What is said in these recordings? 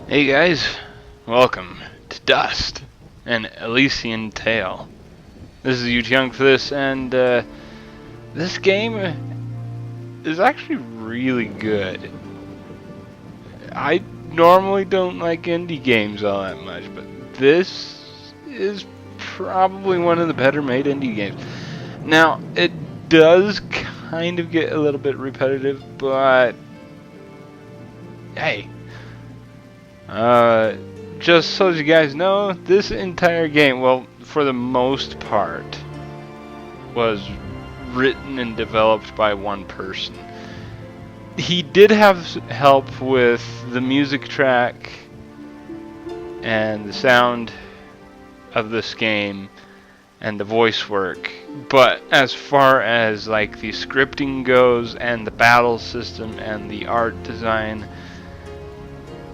Hey guys, welcome to Dust, an Elysian tale. This is Young for this, and this game is actually really good. I normally don't like indie games all that much, but this is probably one of the better made indie games. Now, it does kind of get a little bit repetitive, but hey, just so you guys know, this entire game, well, for the most part, was written and developed by one person. He did have help with the music track and the sound of this game and the voice work, but as far as like the scripting goes and the battle system and the art design,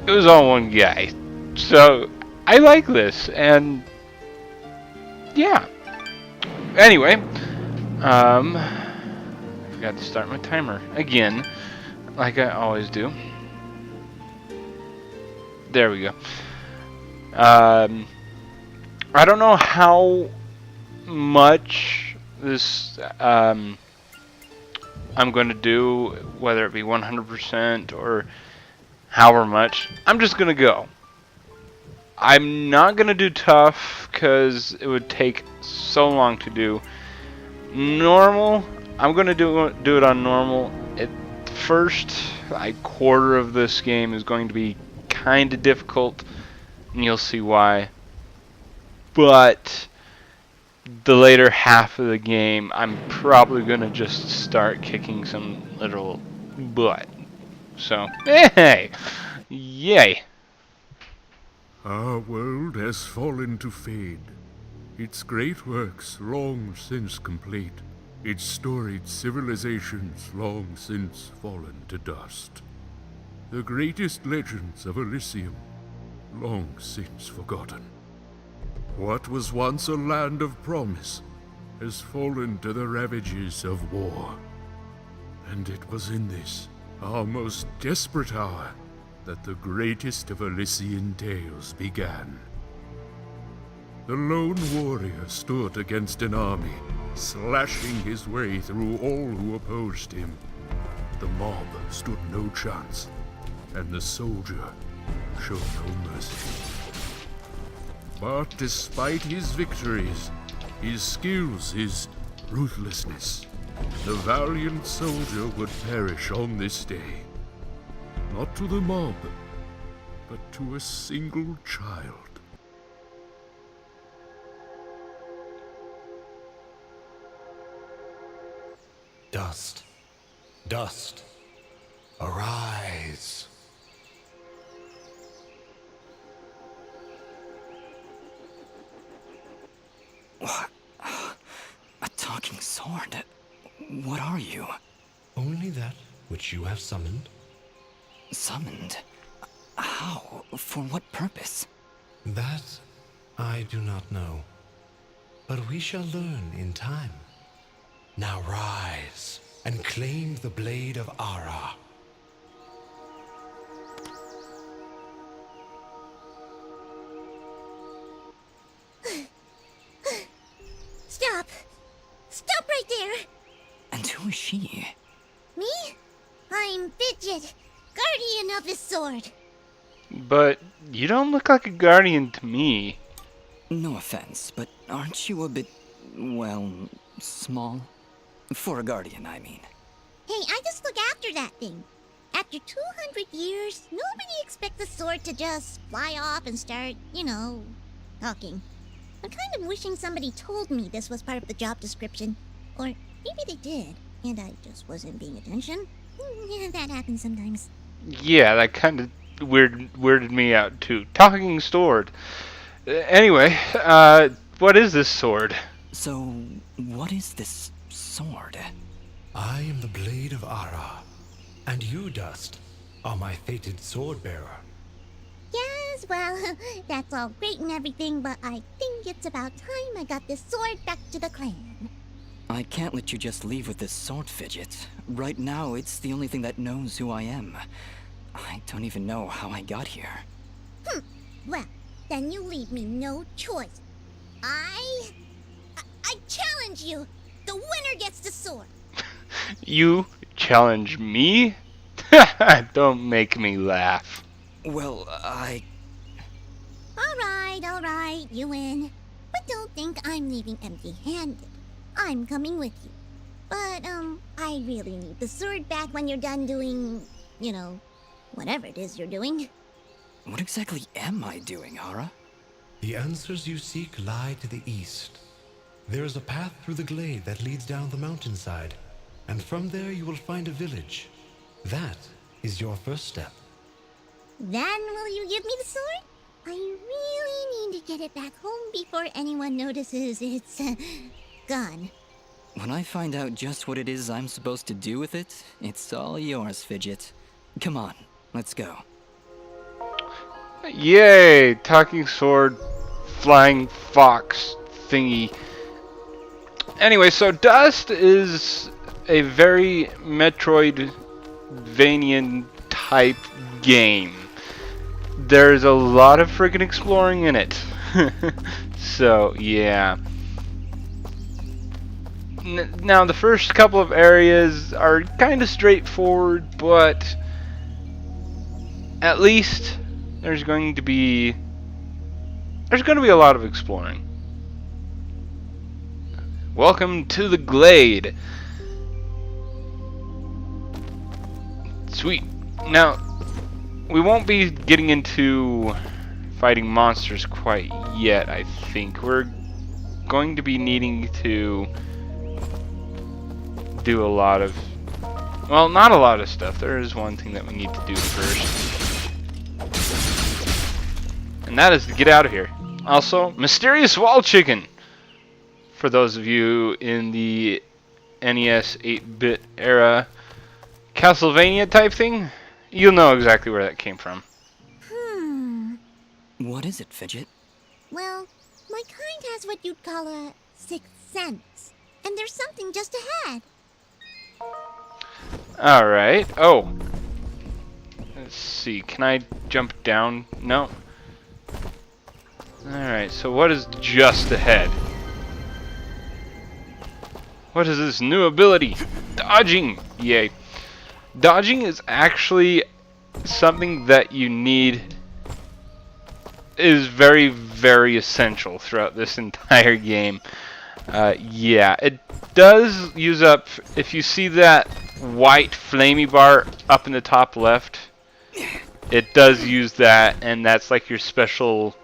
it was all one guy. So I like this, and yeah. Anyway, I forgot to start my timer again, like I always do. There we go. I don't know how much this I'm going to do, whether it be 100% or however much. I'm just gonna go. I'm not gonna do tough because it would take so long to do. Normal, I'm gonna do it on normal. At first, like quarter of this game is going to be kind of difficult, and you'll see why. But the later half of the game, I'm probably gonna just start kicking some literal butt. So, hey, yay. Our world has fallen to fade, its great works long since complete, its storied civilizations long since fallen to dust. The greatest legends of Elysium long since forgotten. What was once a land of promise has fallen to the ravages of war. And it was in this, our most desperate hour, that the greatest of Elysian tales began. The lone warrior stood against an army, slashing his way through all who opposed him. The mob stood no chance, and the soldier showed no mercy. But despite his victories, his skills, his ruthlessness, the valiant soldier would perish on this day. Not to the mob, but to a single child. Dust, dust, arise. What? A talking sword? What are you? Only that which you have summoned. Summoned? How? For what purpose? That I do not know. But we shall learn in time. Now rise and claim the blade of Ara. Stop! Stop right there! And who is she? Me? I'm Fidget, guardian of this sword. But you don't look like a guardian to me. No offense, but aren't you a bit, well, small? For a guardian, I mean. Hey, I just look after that thing. After 200 years, nobody expects a sword to just fly off and start, talking. I'm kind of wishing somebody told me this was part of the job description. Or maybe they did, and I just wasn't paying attention. Yeah, that happens sometimes. Yeah, that kind of weirded me out too. Talking sword. Anyway, what is this sword? So, what is this sword? I am the blade of Ara, and you, Dust, are my fated sword-bearer. Yes, well, that's all great and everything, but I think it's about time I got this sword back to the clan. I can't let you just leave with this sword, Fidget. Right now, it's the only thing that knows who I am. I don't even know how I got here. Well, then you leave me no choice. I challenge you. The winner gets the sword. You challenge me? Don't make me laugh. Well, All right, you win. But don't think I'm leaving empty-handed. I'm coming with you. But, I really need the sword back when you're done doing, you know, whatever it is you're doing. What exactly am I doing, Hara? The answers you seek lie to the east. There is a path through the glade that leads down the mountainside, and from there you will find a village. That is your first step. Then will you give me the sword? I really need to get it back home before anyone notices it's, gone. When I find out just what it is I'm supposed to do with it, it's all yours, Fidget. Come on, let's go. Yay! Talking sword, flying fox thingy. Anyway, so Dust is a very Metroidvanian type game. There's a lot of freaking exploring in it. So, yeah. Now, the first couple of areas are kind of straightforward, but at least there's going to be a lot of exploring. Welcome to the Glade. Sweet. Now, we won't be getting into fighting monsters quite yet, I think. We're going to be needing to do a lot of... Well, not a lot of stuff. There is one thing that we need to do first. And that is to get out of here. Also, Mysterious Wall Chicken! For those of you in the NES 8-bit era Castlevania type thing, you'll know exactly where that came from. What is it, Fidget? Well, my kind has what you'd call a sixth sense. And there's something just ahead. Alright. Oh. Let's see. Can I jump down? No. Alright, so what is just ahead? What is this new ability? Dodging! Yay. Dodging is actually something that you need, is very, very essential throughout this entire game. Yeah, it does use up, if you see that white flamey bar up in the top left, it does use that, and that's like your special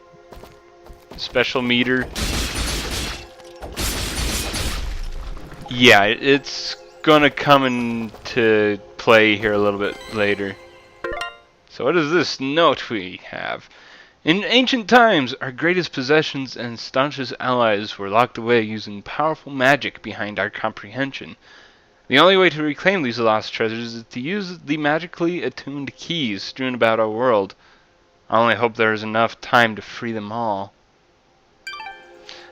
meter. Yeah, it's gonna come into play here a little bit later. So what is this note we have? In ancient times, our greatest possessions and staunchest allies were locked away using powerful magic behind our comprehension. The only way to reclaim these lost treasures is to use the magically attuned keys strewn about our world. I only hope there is enough time to free them all.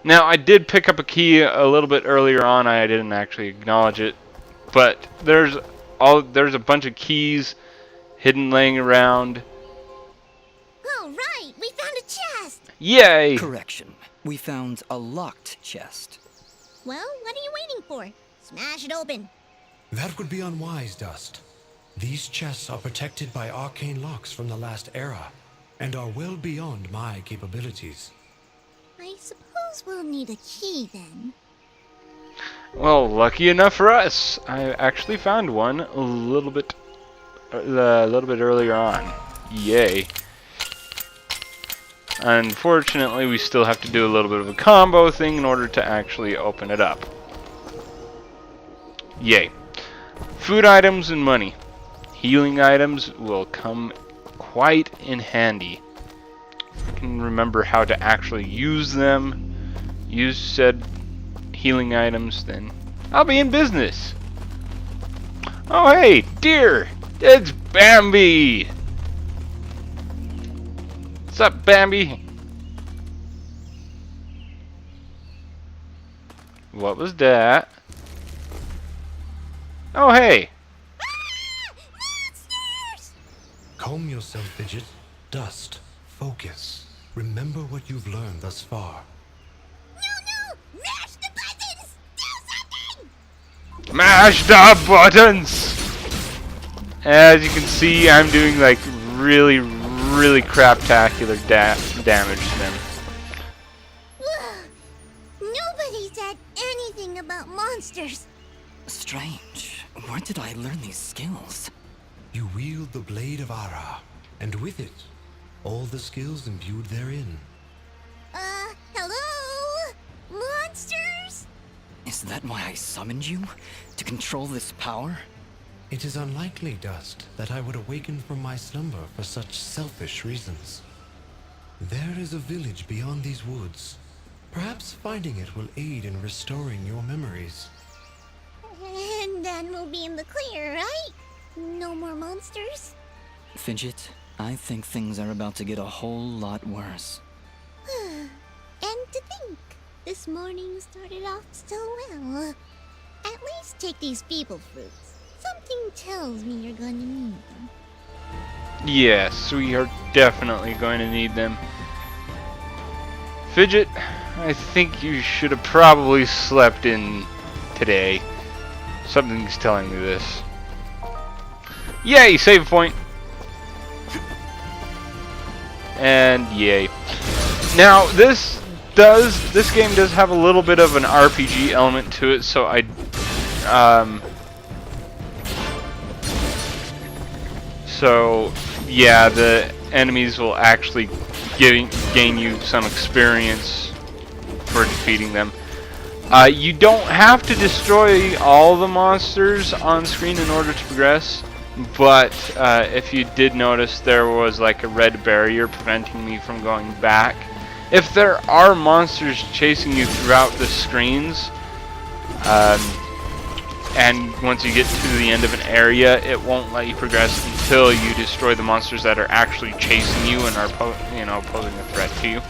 Now, I did pick up a key a little bit earlier on. I didn't actually acknowledge it, but there's a bunch of keys hidden laying around. All right, we found a chest. Yay! Correction. We found a locked chest. Well, what are you waiting for? Smash it open. That would be unwise, Dust. These chests are protected by arcane locks from the last era, and are well beyond my capabilities. I suppose we'll need a key then. Well, lucky enough for us, I actually found one a little bit earlier on. Yay! Unfortunately, we still have to do a little bit of a combo thing in order to actually open it up. Yay! Food items and money. Healing items will come quite in handy. I can remember how to actually use them. Use said healing items, then I'll be in business. Oh hey, dear! It's Bambi! What's up, Bambi? What was that? Oh hey! Ah! Monsters! Calm yourself, Fidget. Dust, Focus. Remember what you've learned thus far. No! Mash the buttons! Do something! Mash the buttons! As you can see, I'm doing like really craptacular damage to them. Nobody said anything about monsters. Strange. Where did I learn these skills? You wield the Blade of Ara, and with it, all the skills imbued therein. Hello? Monsters? Is that why I summoned you? To control this power? It is unlikely, Dust, that I would awaken from my slumber for such selfish reasons. There is a village beyond these woods. Perhaps finding it will aid in restoring your memories. And then we'll be in the clear, right? No more monsters? Fidget, I think things are about to get a whole lot worse. And to think, this morning started off so well. At least take these feeble fruits. Something tells me you're going to need them. Yes, we are definitely going to need them. Fidget, I think you should have probably slept in today. Something's telling me this. Yay, save point. And yay. Now this game does have a little bit of an RPG element to it, so so yeah, the enemies will actually gain you some experience for defeating them. You don't have to destroy all the monsters on screen in order to progress, but if you did notice, there was like a red barrier preventing me from going back. If there are monsters chasing you throughout the screens, and once you get to the end of an area, it won't let you progress until you destroy the monsters that are actually chasing you and are posing a threat to you.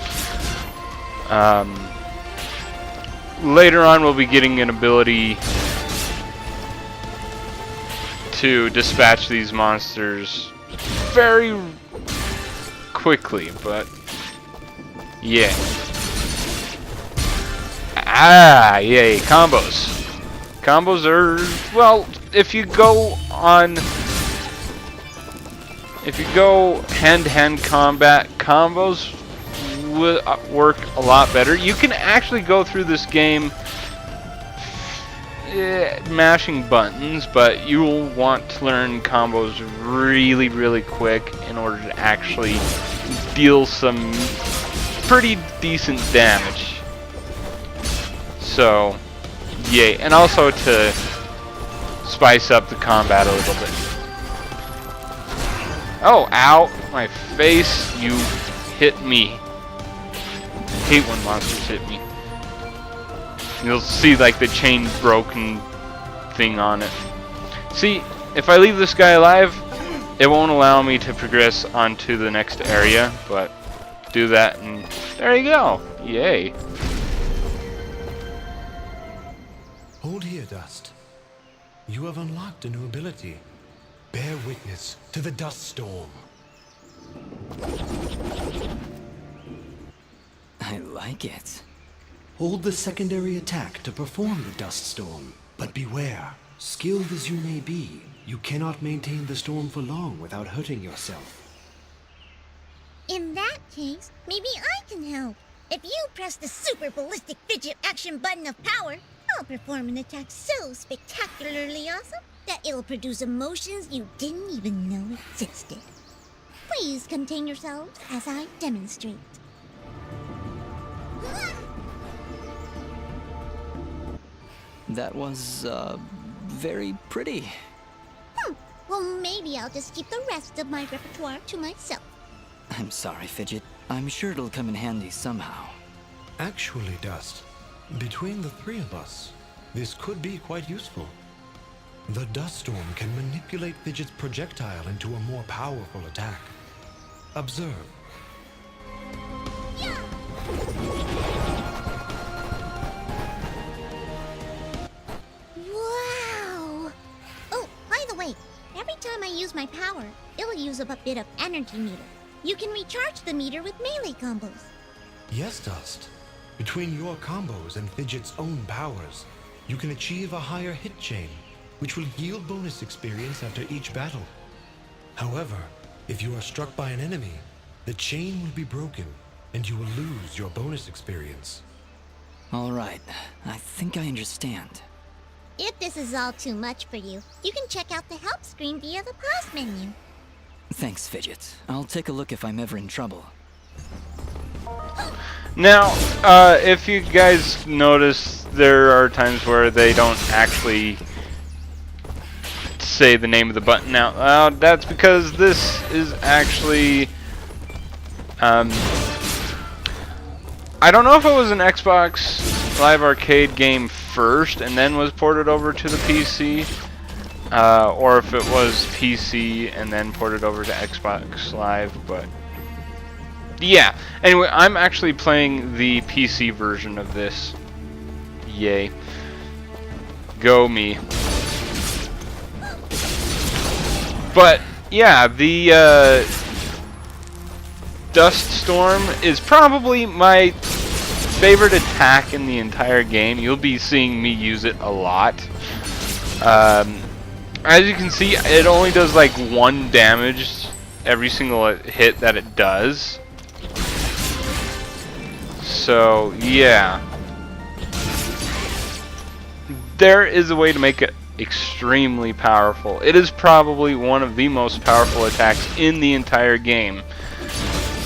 Later on, we'll be getting an ability to dispatch these monsters very quickly, but yeah. Yay, combos. Combos are, well, if you go hand-to-hand combat, combos will work a lot better. You can actually go through this game mashing buttons, but you will want to learn combos really quick in order to actually deal some pretty decent damage. So, yay. And also to spice up the combat a little bit. Oh, ow! My face, you hit me. I hate when monsters hit me. You'll see like the chain broken thing on it. See, if I leave this guy alive, it won't allow me to progress onto the next area, but do that and there you go. Yay. Hold here, Dust. You have unlocked a new ability. Bear witness to the dust storm. I like it. Hold the secondary attack to perform the dust storm. But beware, skilled as you may be, you cannot maintain the storm for long without hurting yourself. In that case, maybe I can help. If you press the super ballistic fidget action button of power, I'll perform an attack so spectacularly awesome that it'll produce emotions you didn't even know existed. Please contain yourselves as I demonstrate. That was, very pretty. Well, maybe I'll just keep the rest of my repertoire to myself. I'm sorry, Fidget. I'm sure it'll come in handy somehow. Actually, Dust, between the three of us, this could be quite useful. The dust storm can manipulate Fidget's projectile into a more powerful attack. Observe. Yeah. Wow! Oh, by the way, every time I use my power, it'll use up a bit of energy meter. You can recharge the meter with melee combos. Yes, Dust. Between your combos and Fidget's own powers, you can achieve a higher hit chain, which will yield bonus experience after each battle. However, if you are struck by an enemy, the chain will be broken, and you will lose your bonus experience. All right, I think I understand. If this is all too much for you, you can check out the help screen via the pause menu. Thanks, Fidget. I'll take a look if I'm ever in trouble. Now, if you guys notice, there are times where they don't actually say the name of the button out loud. That's because this is actually... I don't know if it was an Xbox Live Arcade game first and then was ported over to the PC, or if it was PC and then ported over to Xbox Live, but yeah. Anyway, I'm actually playing the PC version of this. Yay. Go me. But yeah, the Dust Storm is probably my favorite attack in the entire game. You'll be seeing me use it a lot. As you can see, it only does like 1 damage every single hit that it does. So yeah, there is a way to make it extremely powerful. It is probably one of the most powerful attacks in the entire game,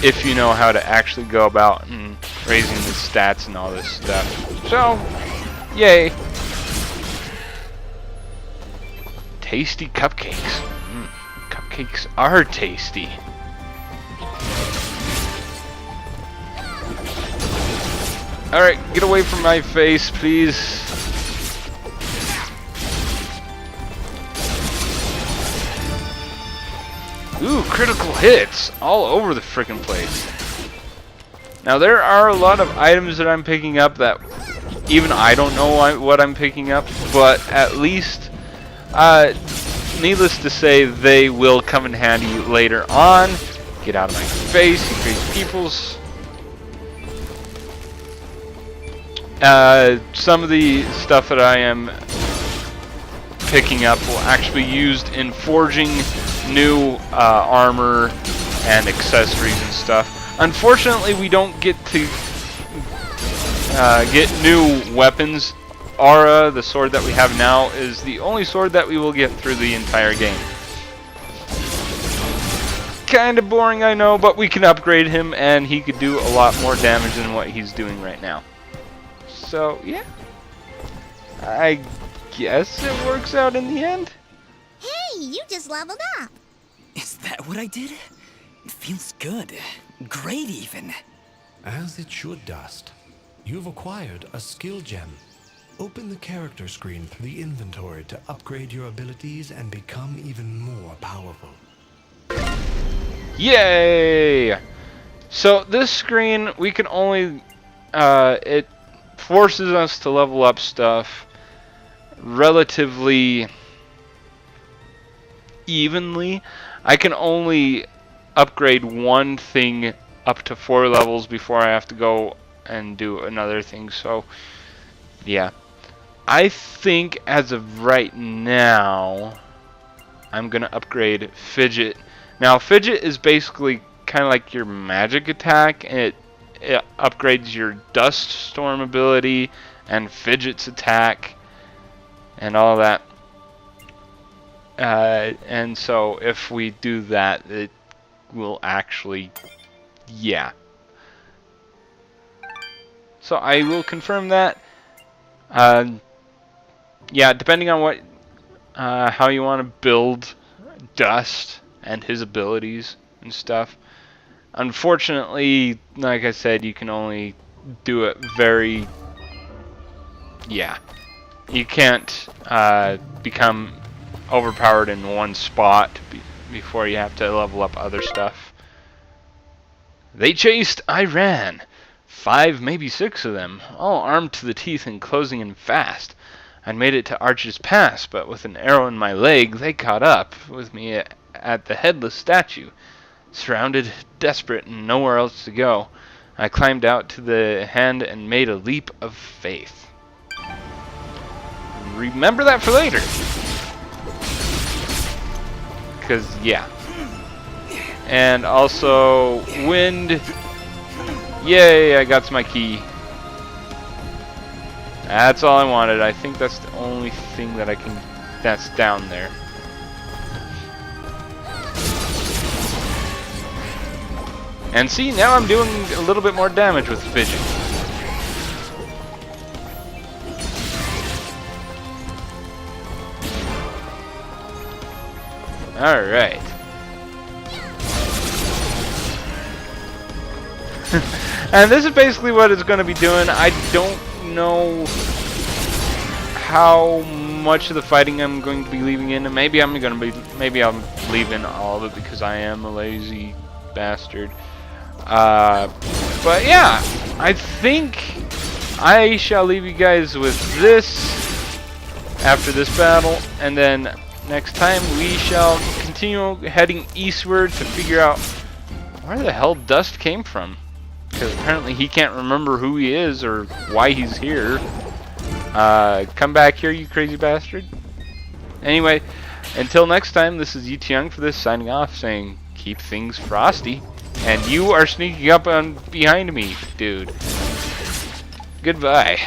if you know how to actually go about and raising the stats and all this stuff. So, yay. Tasty cupcakes. Cupcakes are tasty. Alright, get away from my face, please. Ooh, critical hits all over the frickin' place. Now, there are a lot of items that I'm picking up that even I don't know what I'm picking up, but at least, needless to say, they will come in handy later on. Get out of my face, you crazy peoples. Some of the stuff that I am picking up will actually be used in forging new armor and accessories and stuff. Unfortunately, we don't get to get new weapons. Aura, the sword that we have now, is the only sword that we will get through the entire game. Kinda boring, I know, but we can upgrade him and he could do a lot more damage than what he's doing right now. So, yeah. I guess it works out in the end. Hey, you just leveled up. Is that what I did? It feels good. Great, even. As it should, Dust. You've acquired a skill gem. Open the character screen through the inventory to upgrade your abilities and become even more powerful. Yay! So this screen, we can only, it forces us to level up stuff relatively evenly. I can only upgrade one thing up to 4 levels before I have to go and do another thing. So yeah, I think as of right now I'm gonna upgrade Fidget. Now Fidget is basically kind of like your magic attack, and it upgrades your Dust Storm ability and Fidget's attack and all that. And so if we do that, it will actually, yeah. So I will confirm that. Yeah, depending on what, how you want to build Dust and his abilities and stuff. Unfortunately, like I said, you can only do it very, yeah. You can't become overpowered in one spot before you have to level up other stuff. They chased, I ran. 5, maybe 6 of them, all armed to the teeth and closing in fast. I'd made it to Archer's Pass, but with an arrow in my leg, they caught up with me at the headless statue. Surrounded, desperate, and nowhere else to go, I climbed out to the hand and made a leap of faith. Remember that for later. Because, yeah. And also, wind. Yay, I got to my key. That's all I wanted. I think that's the only thing that I can... that's down there. And see, now I'm doing a little bit more damage with the fidget. Alright. And this is basically what it's going to be doing. I don't know how much of the fighting I'm going to be leaving in. And maybe I'm leaving all of it because I am a lazy bastard. But yeah, I think I shall leave you guys with this after this battle, and then next time we shall continue heading eastward to figure out where the hell Dust came from, because apparently he can't remember who he is or why he's here. Come back here, you crazy bastard. Anyway, until next time, this is Yi Young for this, signing off, saying keep things frosty. And you are sneaking up on behind me, dude. Goodbye.